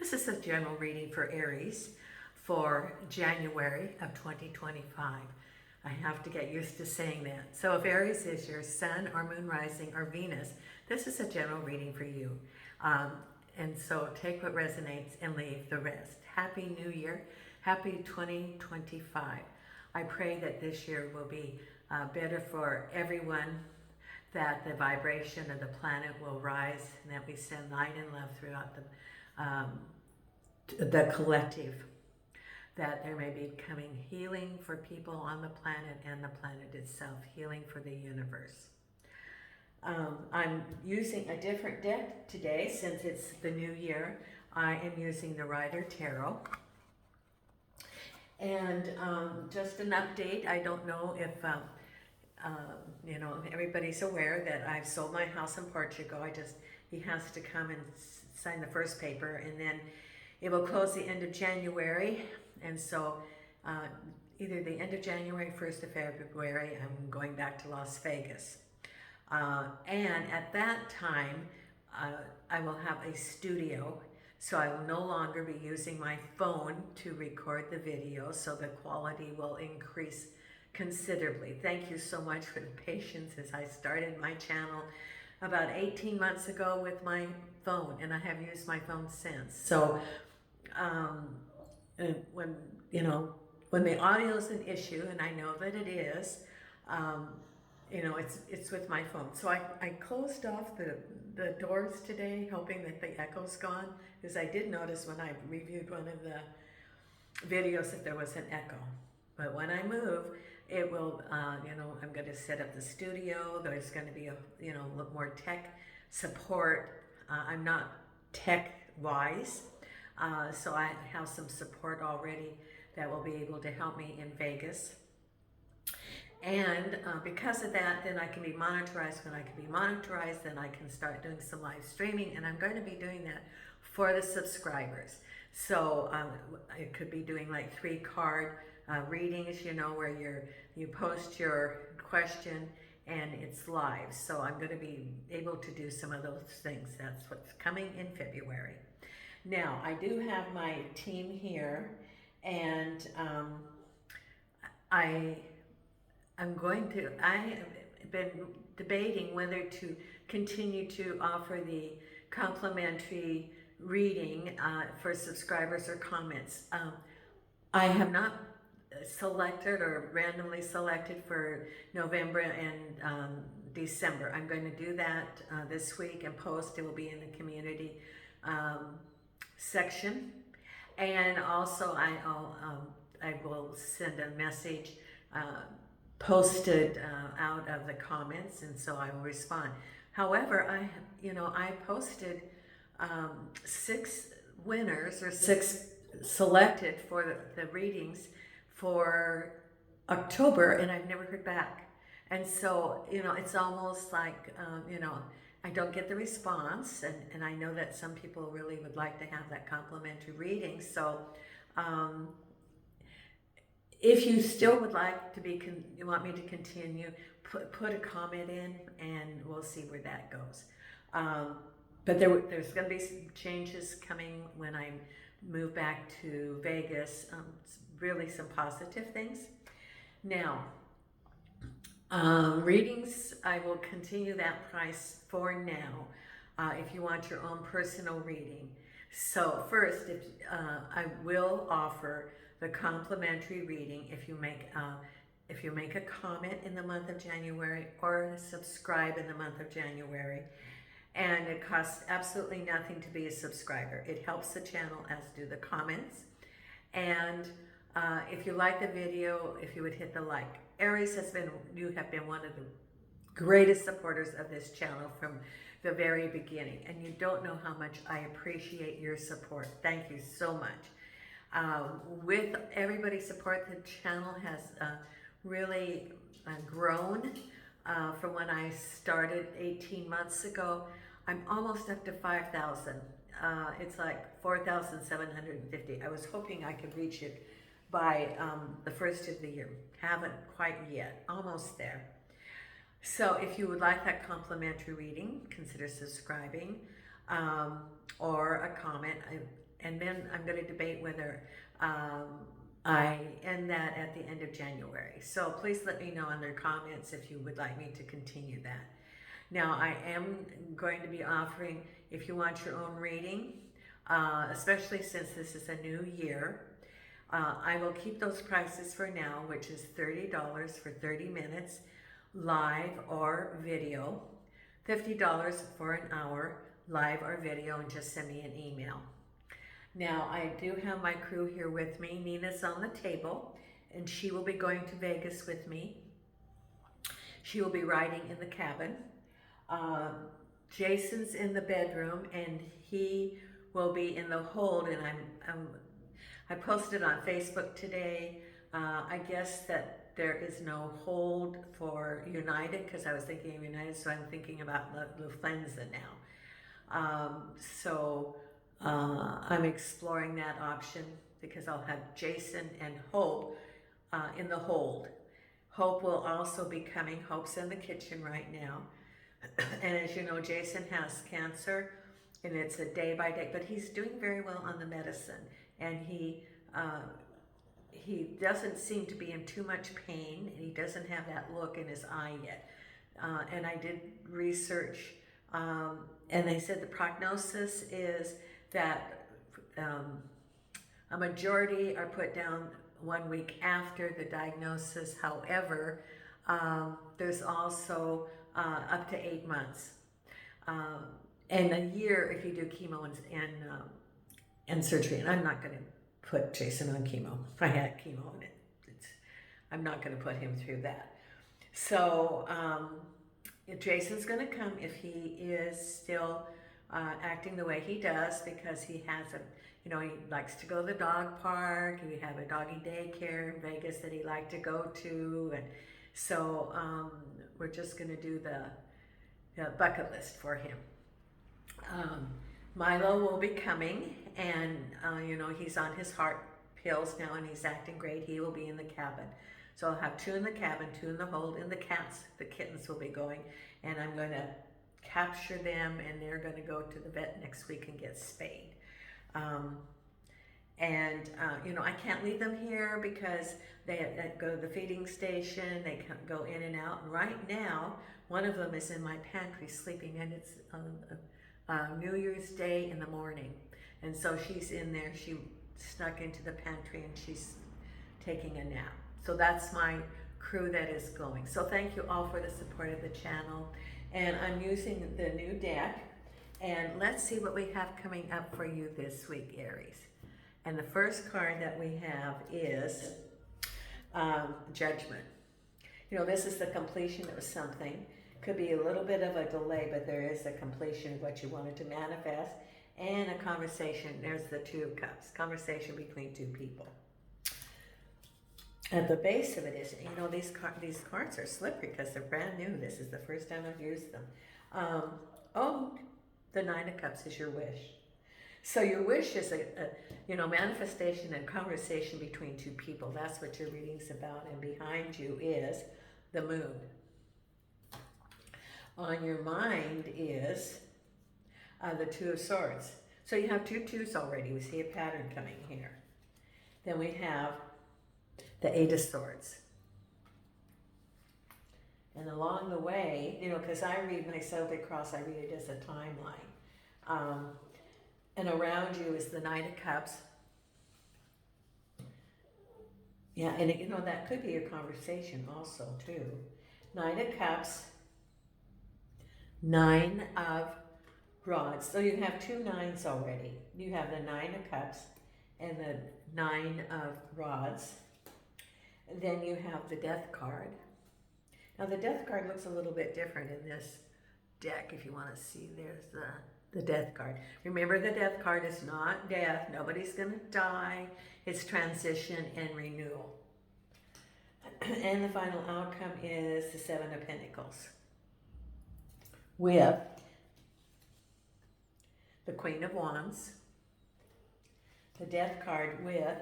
This is a general reading for Aries for January of 2025. I have to get used to saying that. So if Aries is your sun or moon rising or Venus, this is a general reading for you. And so take what resonates and leave the rest. Happy New Year. Happy 2025. I pray that this year will be better for everyone, that the vibration of the planet will rise, and that we send light and love throughout the collective, that there may be coming healing for people on the planet and the planet itself, healing for the universe. I'm using a different deck today since it's the new year. I am using the Rider Tarot. And just an update, I don't know if everybody's aware that I've sold my house in Portugal. He has to come and sign the first paper, and then it will close the end of January. And so either the end of January, 1st of February, I'm going back to Las Vegas. And at that time, I will have a studio, so I will no longer be using my phone to record the video, so the quality will increase considerably. Thank you so much for the patience as I started my channel about 18 months ago with my phone, and I have used my phone since. So when the audio is an issue, and I know that it is, it's with my phone. So I closed off the doors today, hoping that the echo's gone, because I did notice when I reviewed one of the videos that there was an echo. But when I move, it will, I'm going to set up the studio. There's going to be a little more tech support. I'm not tech-wise, so I have some support already that will be able to help me in Vegas. And because of that, then I can be monetized. When I can be monetized, then I can start doing some live streaming, and I'm going to be doing that for the subscribers. So I could be doing like 3-card readings, where you post your question and it's live. So I'm going to be able to do some of those things. That's what's coming in February. Now, I do have my team here, and I have been debating whether to continue to offer the complimentary reading for subscribers or comments. I have not selected or randomly selected for November and December. I'm going to do that this week and post. It will be in the community section, and also I will send a message posted out of the comments, and so I will respond. However, I posted 6 winners, or 6 selected for the readings for October, and I've never heard back. And so, it's almost like, I don't get the response, and I know that some people really would like to have that complimentary reading. So, if you still would like to you want me to continue, put a comment in, and we'll see where that goes. But there's going to be some changes coming when I move back to Vegas. Really some positive things. Now, readings, I will continue that price for now, if you want your own personal reading. So first, I will offer the complimentary reading if you make a comment in the month of January or subscribe in the month of January. And it costs absolutely nothing to be a subscriber. It helps the channel, as do the comments. And if you like the video, if you would hit the like. Aries, you have been one of the greatest supporters of this channel from the very beginning, and you don't know how much I appreciate your support. Thank you so much. With everybody's support, the channel has really grown from when I started 18 months ago. I'm almost up to 5,000. It's like 4,750. I was hoping I could reach it by the first of the year. Haven't quite yet, almost there. So if you would like that complimentary reading, consider subscribing or a comment. And then I'm going to debate whether I end that at the end of January. So please let me know in their comments if you would like me to continue that. Now, I am going to be offering, if you want your own reading, especially since this is a new year, I will keep those prices for now, which is $30 for 30 minutes, live or video, $50 for an hour, live or video, and just send me an email. Now, I do have my crew here with me. Nina's on the table, and she will be going to Vegas with me. She will be riding in the cabin. Jason's in the bedroom, and he will be in the hold, and I posted on Facebook today, I guess that there is no hold for United, because I was thinking of United, so I'm thinking about Lufthansa now. I'm exploring that option, because I'll have Jason and Hope in the hold. Hope will also be coming. Hope's in the kitchen right now. And as you know, Jason has cancer, and it's a day by day, but he's doing very well on the medicine, and he doesn't seem to be in too much pain, and he doesn't have that look in his eye yet. And I did research, and they said the prognosis is that a majority are put down 1 week after the diagnosis. However, there's also up to 8 months, and a year if you do chemo and surgery. And I'm not going to put Jason on chemo. I had chemo, and I'm not going to put him through that. So Jason's going to come if he is still acting the way he does, because he has he likes to go to the dog park, and we have a doggy daycare in Vegas that he liked to go to, and so we're just going to do the bucket list for him. Milo will be coming, and he's on his heart pills now, and he's acting great. He will be in the cabin. So I'll have 2 in the cabin, 2 in the hold, and the kittens will be going, and I'm going to capture them, and they're going to go to the vet next week and get spayed. I can't leave them here because they go to the feeding station, they go in and out. And right now, one of them is in my pantry sleeping, and it's New Year's Day in the morning. And so she's in there, she snuck into the pantry, and she's taking a nap. So that's my crew that is going. So thank you all for the support of the channel. And I'm using the new deck. And let's see what we have coming up for you this week, Aries. And the first card that we have is Judgment. This is the completion of something. Could be a little bit of a delay, but there is a completion of what you wanted to manifest, and a conversation. There's the 2 of Cups, conversation between 2 people. At the base of it is, these cards are slippery because they're brand new. This is the first time I've used them. The 9 of Cups is your wish. So your wish is a manifestation and conversation between 2 people. That's what your reading's about. And behind you is the moon. On your mind is the 2 of Swords. So you have 2 2s already. We see a pattern coming here. Then we have the 8 of Swords. And along the way, because I read my Celtic Cross, I read it as a timeline. And around you is the 9 of Cups. Yeah, and that could be a conversation also, too. 9 of Cups, 9 of Rods. So you have 2 9s already. You have the 9 of Cups and the 9 of Rods. And then you have the Death card. Now the Death card looks a little bit different in this deck. If you want to see, there's the Death card. Remember, the Death card is not death. Nobody's going to die. It's transition and renewal. And the final outcome is the 7 of Pentacles, with the Queen of Wands, the Death card with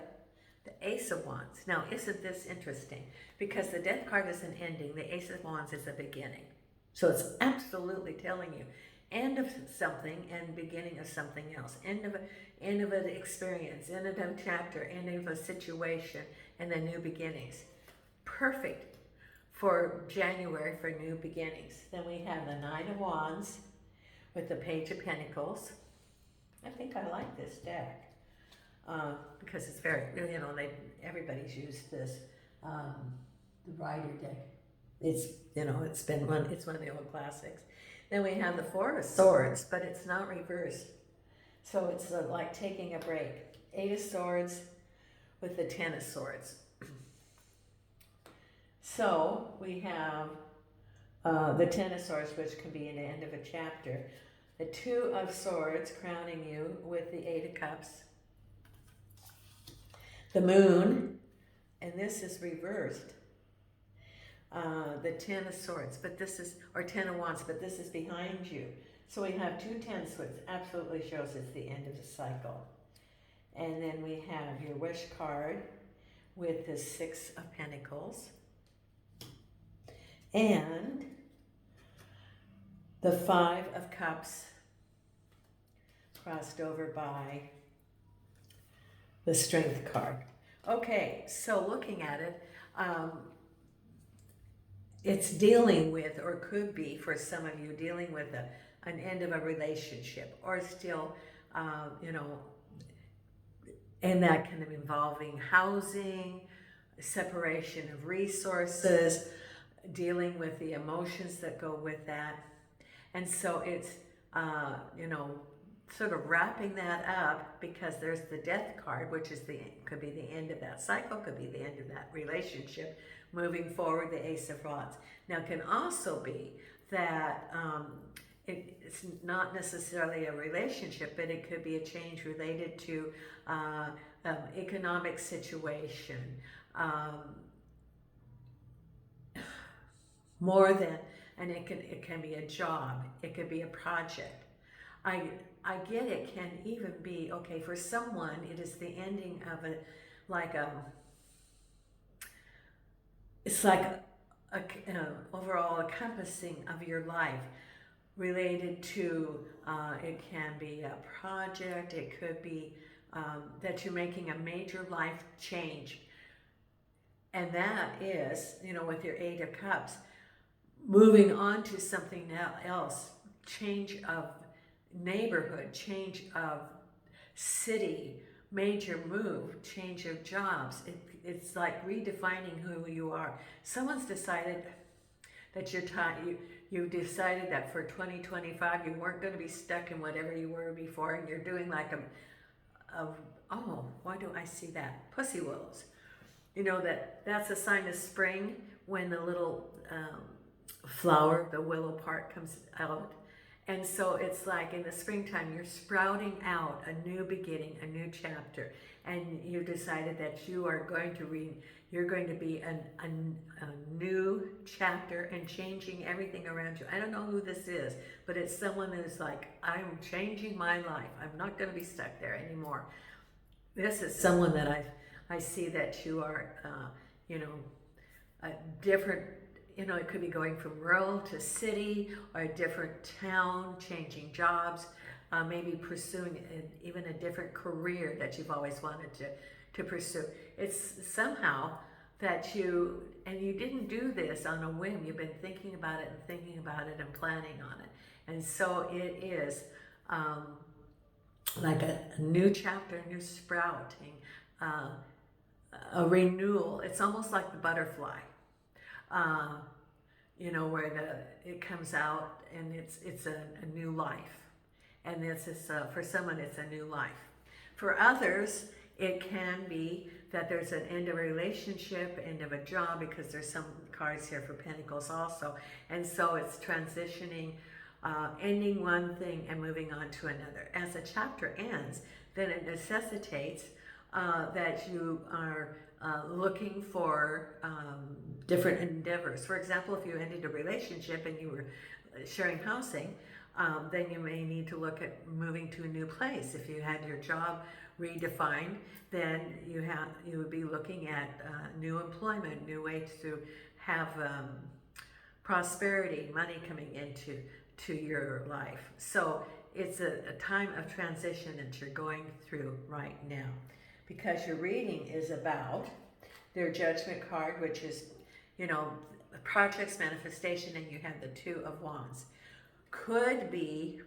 the Ace of Wands. Now, isn't this interesting? Because the Death card is an ending, the Ace of Wands is a beginning. So it's absolutely telling you, end of something and beginning of something else. End of an experience, end of a chapter, end of a situation, and then new beginnings. Perfect for January for new beginnings. Then we have the Nine of Wands with the Page of Pentacles. I think I like this deck because it's very, you know, everybody's used this, the Rider deck. It's, you know, it's one of the old classics. Then we have the Four of Swords, but it's not reversed. So it's like taking a break. Eight of Swords with the Ten of Swords. So we have the Ten of Swords, which can be an end of a chapter. The Two of Swords crowning you with the Eight of Cups. The Moon, and this is reversed. The Ten of Swords, but this is, or Ten of Wands, but this is behind you. So we have two Ten of Swords, absolutely shows it's the end of the cycle. And then we have your Wish card with the Six of Pentacles. And the Five of Cups crossed over by the Strength card. Okay, so looking at it, it's dealing with, or could be for some of you, dealing with an end of a relationship, or still, you know, and that kind of involving housing, separation of resources, dealing with the emotions that go with that. And so it's, you know, sort of wrapping that up, because there's the Death card, which is could be the end of that cycle, could be the end of that relationship. Moving forward, the Ace of Rods. Now, it can also be that it's not necessarily a relationship, but it could be a change related to economic situation, more than, and it can be a job, it could be a project. I get it can even be, okay, for someone, it is the ending of it's like a overall encompassing of your life related to, it can be a project, it could be that you're making a major life change. And that is, you know, with your Eight of Cups, moving on to something else, change of neighborhood, change of city, major move, change of jobs. It's like redefining who you are. Someone's decided that you decided that for 2025 you weren't going to be stuck in whatever you were before, and you're doing like oh, why do I see that? Pussy willows. You know, that's a sign of spring, when the little flower, the willow part, comes out. And so it's like in the springtime, you're sprouting out a new beginning, a new chapter, and you decided that you are going to you're going to be a new chapter and changing everything around you. I don't know who this is, but it's someone who's like, I'm changing my life. I'm not going to be stuck there anymore. This is someone that I see that you are, you know, a different. You know, it could be going from rural to city, or a different town, changing jobs, maybe pursuing even a different career that you've always wanted to pursue. It's somehow that you didn't do this on a whim. You've been thinking about it and planning on it. And so it is like a new chapter, a new sprouting, a renewal. It's almost like the butterfly. You know, where it comes out and it's a new life. And this is, for someone, it's a new life. For others, it can be that there's an end of a relationship, end of a job, because there's some cards here for Pentacles also. And so it's transitioning, ending one thing and moving on to another. As a chapter ends, then it necessitates that you are looking for different endeavors. For example, if you ended a relationship and you were sharing housing, then you may need to look at moving to a new place. If you had your job redefined, then you would be looking at new employment, new ways to have prosperity, money coming into to your life. So it's a time of transition that you're going through right now, because your reading is about their judgment card, which is, you know, projects, manifestation, and you have the Two of Wands. Could be,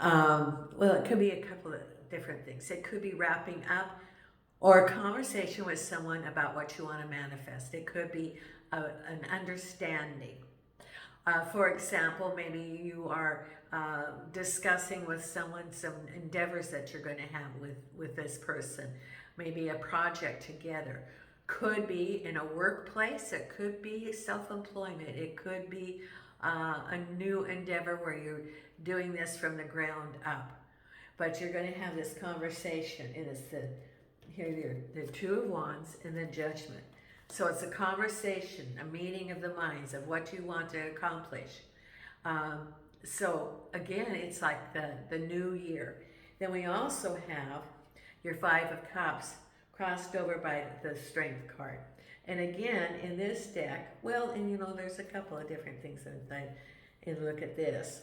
well, it could be a couple of different things. It could be wrapping up or a conversation with someone about what you want to manifest. It could be an understanding. For example, maybe you are discussing with someone some endeavors that you're going to have with this person. Maybe a project together. Could be in a workplace. It could be self-employment. It could be a new endeavor where you're doing this from the ground up. But you're going to have this conversation. It is the Two of Wands and the Judgment. So it's a conversation, a meeting of the minds of what you want to accomplish. So again, it's like the new year. Then we also have your Five of Cups crossed over by the Strength card. And again, in this deck, well, and you know, there's a couple of different things and look at this.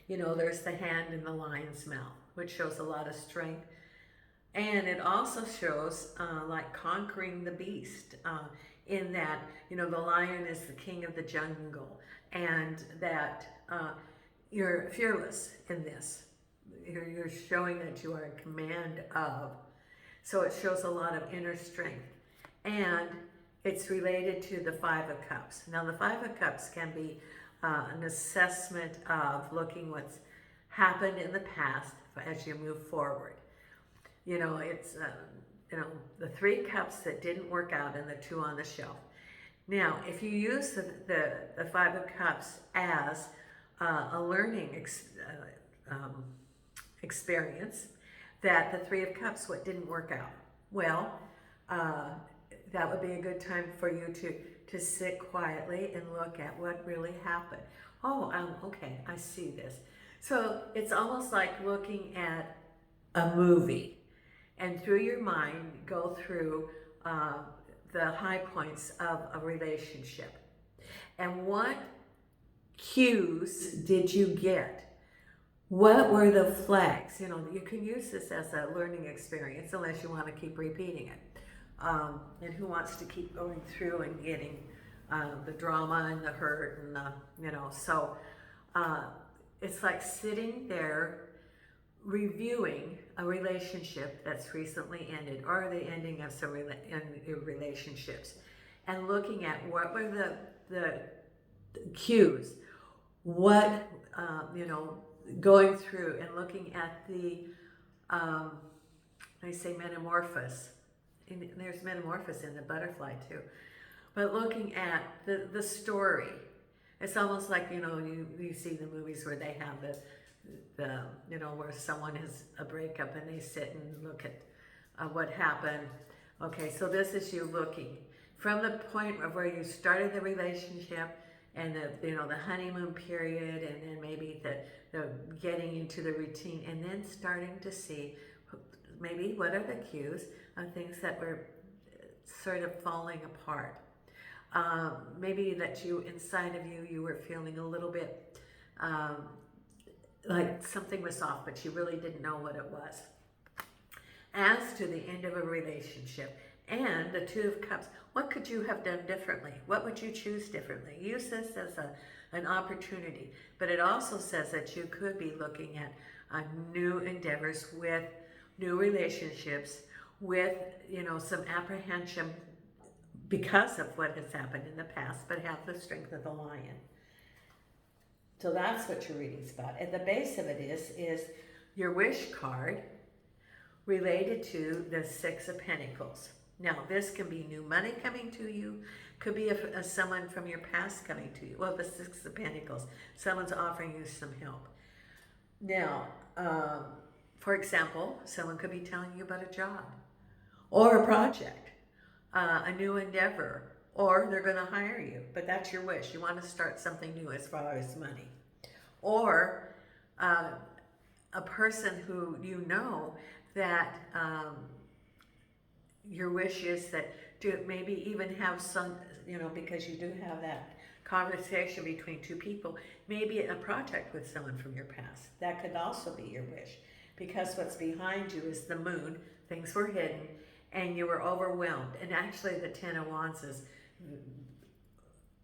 You know, there's the hand in the lion's mouth, which shows a lot of strength. And it also shows like conquering the beast, in that, you know, the lion is the king of the jungle, and that you're fearless in this. You're showing that you are in command of. So it shows a lot of inner strength. And it's related to the Five of Cups. Now the Five of Cups can be an assessment of looking what's happened in the past as you move forward. You know, it's, you know, the Three Cups that didn't work out and the two on the shelf. Now, if you use the Five of Cups as a learning experience, that the Three of Cups, what didn't work out, well, that would be a good time for you to sit quietly and look at what really happened. Oh, okay, I see this. So it's almost like looking at a movie, and through your mind go through the high points of a relationship. And what cues did you get? What were the flags? You know, you can use this as a learning experience unless you want to keep repeating it. And who wants to keep going through and getting the drama and the hurt and the, you know, so it's like sitting there reviewing a relationship that's recently ended, or the ending of some relationships, and looking at what were the cues, what, you know, going through and looking at the, I say metamorphosis, and there's metamorphosis in the butterfly too, but looking at the story. It's almost like, you know, you see the movies where they have the you know, where someone has a breakup and they sit and look at what happened. Okay, so this is you looking from the point of where you started the relationship and the, you know, the honeymoon period, and then maybe the getting into the routine, and then starting to see maybe what are the cues of things that were sort of falling apart. Maybe that you, inside of you, you were feeling a little bit like something was off, but you really didn't know what it was. As to the end of a relationship and the Two of Cups, what could you have done differently? What would you choose differently? Use this as an opportunity, but it also says that you could be looking at new endeavors with new relationships, with, you know, some apprehension because of what has happened in the past, but have the strength of the lion. So that's what your reading's about. At the base of it is your wish card related to the Six of Pentacles. Now, this can be new money coming to you, could be someone from your past coming to you. Well, the Six of Pentacles, someone's offering you some help. Now, for example, someone could be telling you about a job or a project, a new endeavor, or they're going to hire you, but that's your wish. You want to start something new as far as money. Or a person who you know that your wish is that to maybe even have some, you know, because you do have that conversation between two people, maybe a project with someone from your past. That could also be your wish, because what's behind you is the moon. Things were hidden and you were overwhelmed. And actually the Ten of Wands is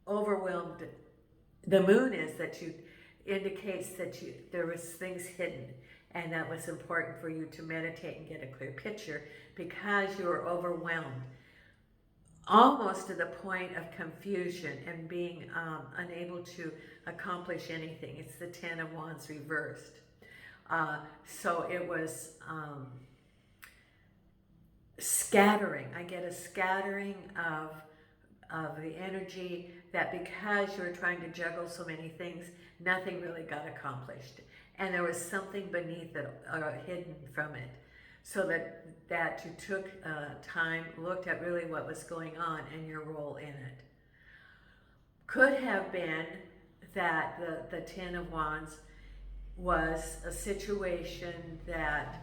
overwhelmed. The moon is that you indicates that there was things hidden, and that was important for you to meditate and get a clear picture, because you were overwhelmed, almost to the point of confusion and being unable to accomplish anything. It's the Ten of Wands reversed. So it was scattering. I get a scattering of the energy, that because you were trying to juggle so many things, nothing really got accomplished. And there was something beneath it, hidden from it. So that you took time, looked at really what was going on and your role in it. Could have been that the Ten of Wands was a situation that,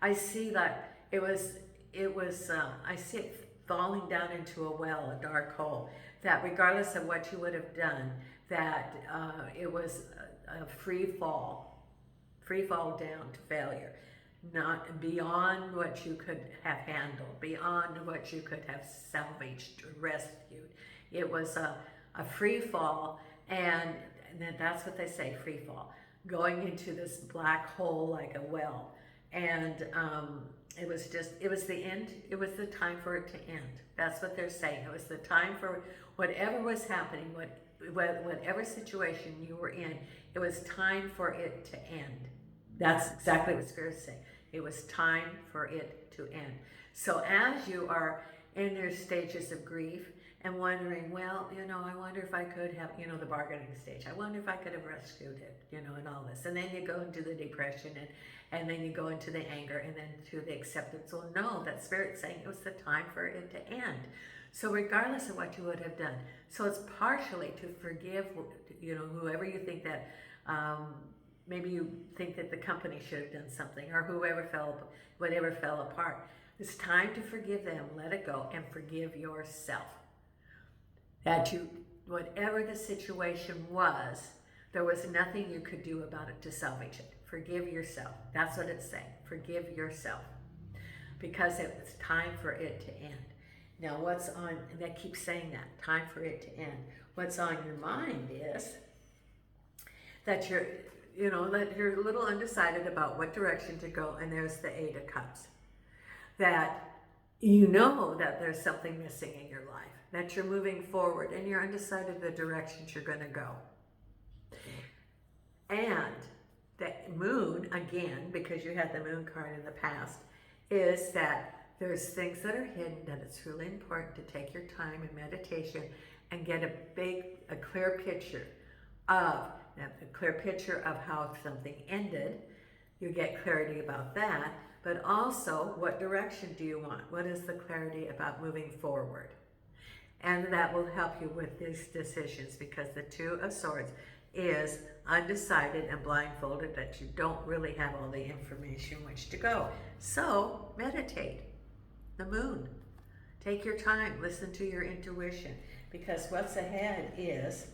I see that it was, I see it falling down into a well, a dark hole, that regardless of what you would have done, that it was a free fall down to failure, not beyond what you could have handled, beyond what you could have salvaged, rescued. It was a free fall, and that's what they say, free fall, going into this black hole like a well. And it was the end. It was the time for it to end. That's what they're saying. It was the time for whatever was happening, whatever situation you were in, it was time for it to end. That's exactly what Spirit's saying. It was time for it to end. So as you are in your stages of grief and wondering, well, I wonder if I could have, the bargaining stage. I wonder if I could have rescued it, and all this. And then you go into the depression, and then you go into the anger, and then to the acceptance. Well, no, that Spirit's saying it was the time for it to end. So regardless of what you would have done. So it's partially to forgive, whoever you think that, maybe you think that the company should have done something, or whatever fell apart. It's time to forgive them, let it go, and forgive yourself. Whatever the situation was, there was nothing you could do about it to salvage it. Forgive yourself. That's what it's saying. Forgive yourself. Because it was time for it to end. Now they keep saying that, time for it to end. What's on your mind is that you're a little undecided about what direction to go, and there's the Eight of Cups. That that there's something missing in your life, that you're moving forward and you're undecided the directions you're going to go. And the moon, again, because you had the moon card in the past, is that there's things that are hidden, that it's really important to take your time in meditation and get a clear picture of how something ended. You get clarity about that, but also what direction do you want? What is the clarity about moving forward? And that will help you with these decisions, because the Two of Swords is undecided and blindfolded, that you don't really have all the information which to go. So meditate. The moon. Take your time. Listen to your intuition, because what's ahead is,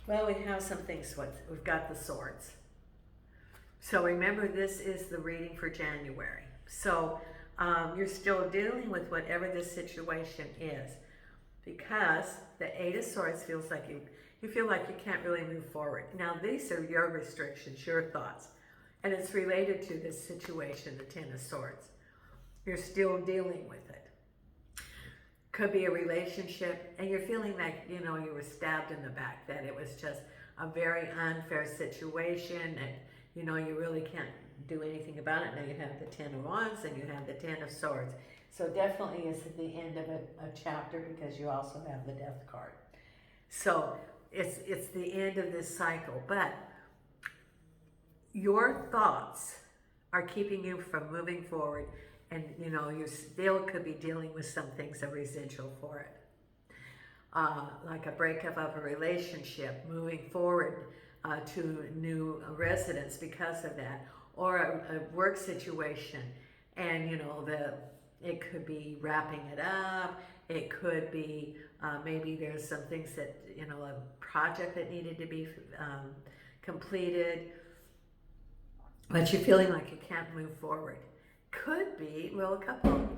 well, we have some things. We've got the swords. So remember, this is the reading for January. So you're still dealing with whatever this situation is, because the Eight of Swords feels like you feel like you can't really move forward. Now, these are your restrictions, your thoughts, and it's related to this situation, the Ten of Swords. You're still dealing with it. Could be a relationship, and you're feeling like, you were stabbed in the back, that it was just a very unfair situation, and, you really can't do anything about it. Now you have the Ten of Wands, and you have the Ten of Swords. So definitely is at the end of a chapter, because you also have the Death card. So it's the end of this cycle, but your thoughts are keeping you from moving forward, and you still could be dealing with some things, a residual for it, like a breakup of a relationship, moving forward to new residence because of that, or a work situation, and It could be wrapping it up. It could be maybe there's some things that, you know, a project that needed to be completed, but you're feeling like you can't move forward. Could be, well, a couple